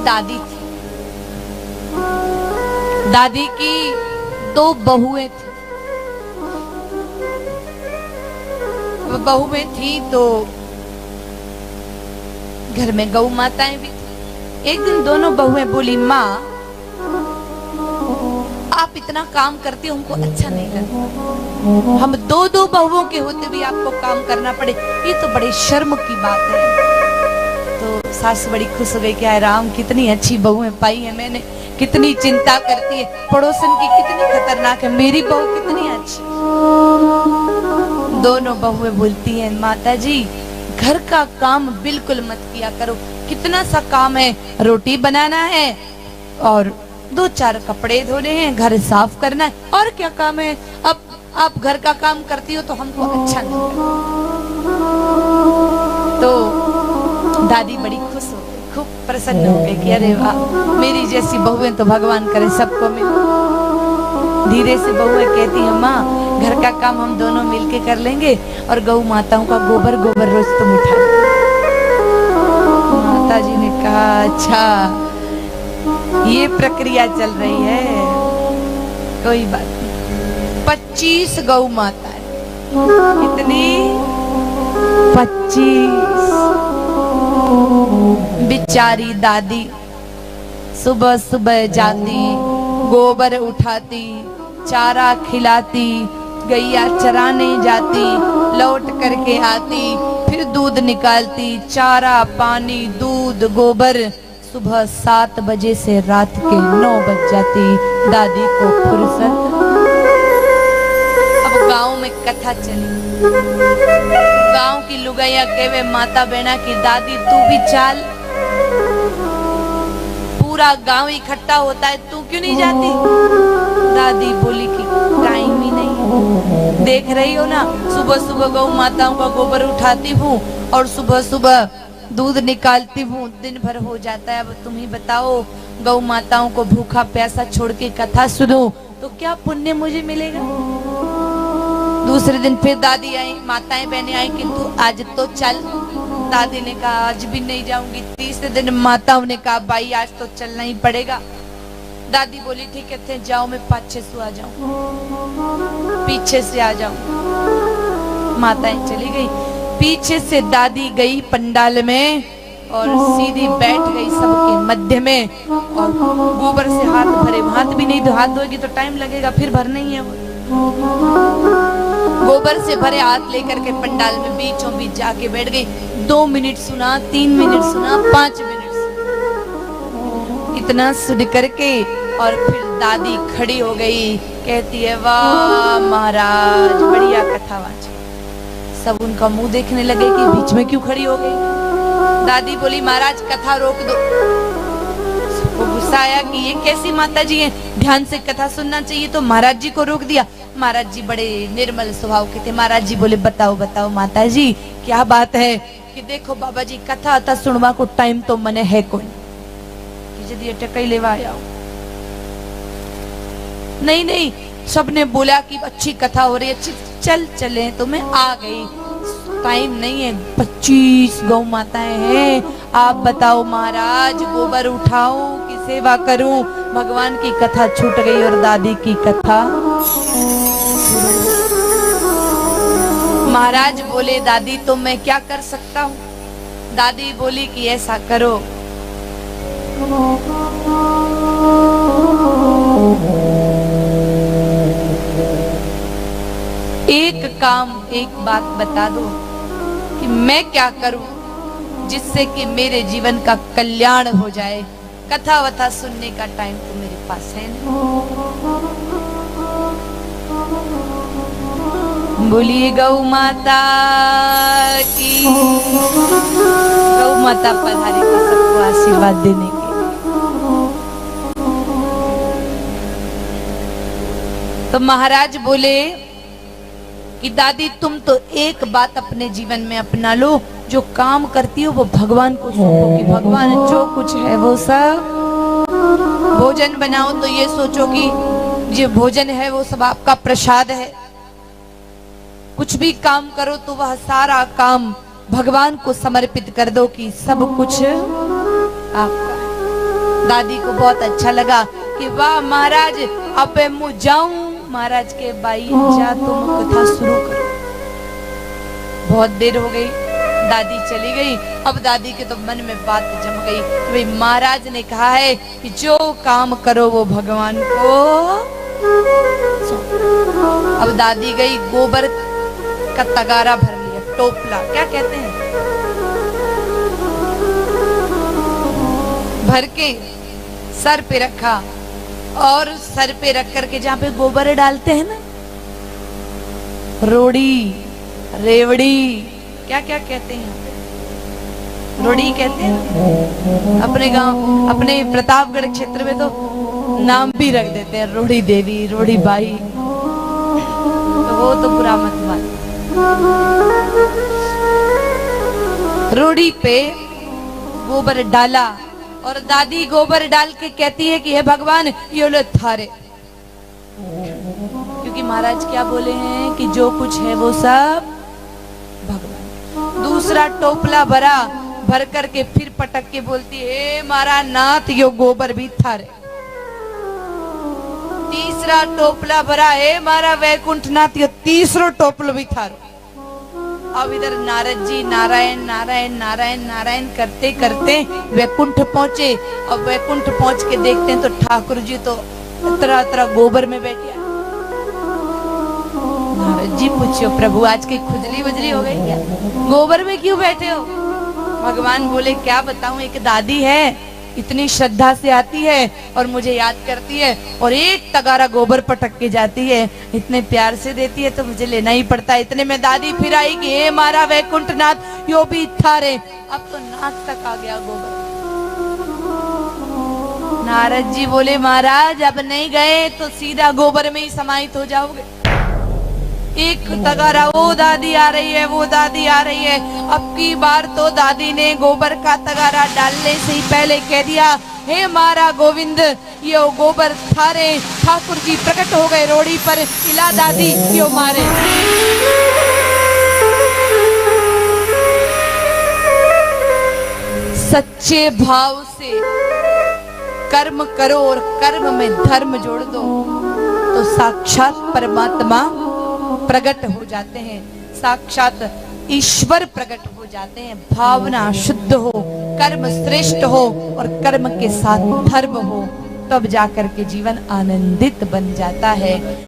दादी थी। दादी की 2 बहुएं थी। बहुएं थी तो घर में गौ माताएं भी थी। एक दिन दोनों बहुएं बोली, माँ आप इतना काम करती हो हमको अच्छा नहीं लगता, हम 2 बहुओं के होते भी आपको काम करना पड़े, ये तो बड़े शर्म की बात है। तो सास बड़ी खुश हो गई कि राम कितनी अच्छी बहुएं पाई है मैंने, कितनी चिंता करती है, पड़ोसन की कितनी खतरनाक है, मेरी बहू कितनी अच्छी। दोनों बहुएं बोलती हैं, माता जी घर का काम बिल्कुल मत किया करो, कितना सा काम है, रोटी बनाना है और 2-4 कपड़े धोने हैं, घर साफ करना है, और क्या काम है। अब आप घर का काम करती हो तो हमको अच्छा नहीं लगता। तो दादी बड़ी खुश हो गई, खूब प्रसन्न हो गई कि अरे वाह, मेरी जैसी बहुएं तो भगवान करे सबको मिले। धीरे से बहुएं कहती है, माँ घर का काम हम दोनों मिलके कर लेंगे और गौ माताओं का गोबर रोज तुम उठा। माता जी ने कहा, अच्छा ये प्रक्रिया चल रही है, कोई बात नहीं। 25 गौ माता है। कितनी? 25। बिचारी दादी सुबह सुबह जाती, गोबर उठाती, चारा खिलाती, गैया चराने जाती, लौट करके आती, फिर दूध निकालती, चारा पानी दूध गोबर, सुबह 7 बजे से रात के 9 बज जाती। दादी को फुर्सत। अब गांव में कथा चली, गांव की लुगाइया कहे, माता बहना की दादी तू भी चाल, पूरा गांव इकट्ठा होता है, तू क्यों नहीं जाती। दादी बोली कि टाइम ही नहीं है, देख रही हो ना, सुबह सुबह गौ माताओं का गोबर उठाती हूँ और सुबह सुबह दूध निकालती हूँ, दिन भर हो जाता है। अब तुम ही बताओ, गौ माताओं को भूखा प्यासा छोड़ के कथा सुनो तो क्या पुण्य मुझे मिलेगा। दूसरे दिन फिर दादी आई, माताएं बहनें आई कि तू आज तो चल। दादी ने कहा आज भी नहीं जाऊंगी। तीसरे दिन माताओं ने कहा भाई आज तो चलना ही पड़ेगा। दादी बोली ठीक है थे जाओ, मैं पाछे से आ जाऊं, पीछे से आ जाऊं। माताएं चली गई, पीछे से दादी गई पंडाल में और सीधी बैठ गई सबके मध्य में और गोबर से हाथ भरे, हाथ भी नहीं तो हाथ धोएगी तो टाइम लगेगा, फिर भरना ही है वो। गोबर से भरे हाथ लेकर के पंडाल में बीचों बीच जाके बैठ गई। 2 मिनट सुना, 3 मिनट सुना, 5 मिनट सुना, इतना सुन करके और फिर दादी खड़ी हो गई, कहती है वाह महाराज बढ़िया कथावाच। सब उनका मुंह देखने लगे कि बीच में क्यों खड़ी हो गई। दादी बोली महाराज कथा रोक दो। वो गुस्सा आया कि ये कैसी माता जी हैं, ध्यान से कथा सुनना चाहिए तो महाराज जी को रोक दिया। महाराज जी बड़े निर्मल स्वभाव के थे। महाराज जी बोले बताओ बताओ माता जी क्या बात है। कि देखो बाबा जी कथा आता सुनवा को टाइम तो मने है कोई यदि टकई लेवा आया हो। नहीं नहीं सबने बोला कि अच्छी कथा हो रही है, अच्छी चल चले तो मैं आ गई। टाइम नहीं है, 25 गौ माताएं हैं, आप बताओ महाराज गोबर उठाऊं कि सेवा करूं। भगवान की कथा छूट गई और दादी की कथा। महाराज बोले दादी तो मैं क्या कर सकता हूँ। दादी बोली कि ऐसा करो, एक काम एक बात बता दो कि मैं क्या करूं जिससे कि मेरे जीवन का कल्याण हो जाए। कथा वथा सुनने का टाइम तो मेरे पास है नहीं। बोलिए गौ माता की। गौ माता पधारी थी सबको आशीर्वाद देने के। तो महाराज बोले कि दादी तुम तो एक बात अपने जीवन में अपना लो, जो काम करती हो वो भगवान को सौंपो कि भगवान जो कुछ है वो सब। भोजन बनाओ तो ये सोचो कि जो भोजन है वो सब आपका प्रसाद है। कुछ भी काम करो तो वह सारा काम भगवान को समर्पित कर दो कि सब कुछ आपका है। दादी को बहुत अच्छा लगा कि वाह महाराज, अब मैं जाऊं। महाराज के भाई जा तुम कथा शुरू करो। बहुत देर हो गई, दादी चली गई। अब दादी के तो मन में बात जम गई कि भाई महाराज ने कहा है कि जो काम करो वो भगवान को। अब दादी गई, गोबर का तगारा भर लिया, टोपला क्या कहते हैं, भर के सर पे रखा, और सर पे रख करके जहाँ पे गोबर डालते हैं ना, रोड़ी, रेवड़ी, क्या क्या कहते हैं, रोड़ी कहते हैं। अपने गांव, अपने प्रतापगढ़ क्षेत्र में तो नाम भी रख देते हैं, रोड़ी देवी, रोड़ी बाई, तो वो तो बुरा मत मान। रोड़ी पे गोबर डाला, और दादी गोबर डाल के कहती है कि हे भगवान ये लो थारे, क्योंकि महाराज क्या बोले हैं कि जो कुछ है वो सब भगवान। दूसरा टोपला भरा, भर करके फिर पटक के बोलती है हे मारा नाथ यो गोबर भी थारे। तीसरा टोपला भरा, हे मारा वैकुंठ नाथ यो तीसरो टोपलो भी थारो। अब इधर नारद जी नारायण नारायण नारायण नारायण करते करते वैकुंठ पहुंचे। अब वैकुंठ पहुंच के देखते हैं तो ठाकुर जी तो तरह तरह गोबर में बैठे। नारद जी पूछो प्रभु आज की खुजली वजली हो गई क्या, गोबर में क्यों बैठे हो? भगवान बोले क्या बताऊं, एक दादी है इतनी श्रद्धा से आती है और मुझे याद करती है, और एक तगारा गोबर पटक के जाती है, इतने प्यार से देती है तो मुझे लेना ही पड़ता है। इतने में दादी फिर आई कि हे मारा वैकुंठ नाथ यो भी थारे। अब तो नाक तक आ गया गोबर। नारद जी बोले महाराज अब नहीं गए तो सीधा गोबर में ही समाहित हो जाओगे। एक तगारा वो दादी आ रही है, वो दादी आ रही है। अब की बार तो दादी ने गोबर का तगारा डालने से ही पहले कह दिया हे मारा गोविंद यो गोबर थारे। ठाकुर जी प्रकट हो गए रोड़ी पर, इला दादी यो मारे। सच्चे भाव से कर्म करो और कर्म में धर्म जोड़ दो तो साक्षात परमात्मा प्रकट हो जाते हैं, साक्षात ईश्वर प्रकट हो जाते हैं। भावना शुद्ध हो, कर्म श्रेष्ठ हो और कर्म के साथ धर्म हो, तब जाकर के जीवन आनंदित बन जाता है।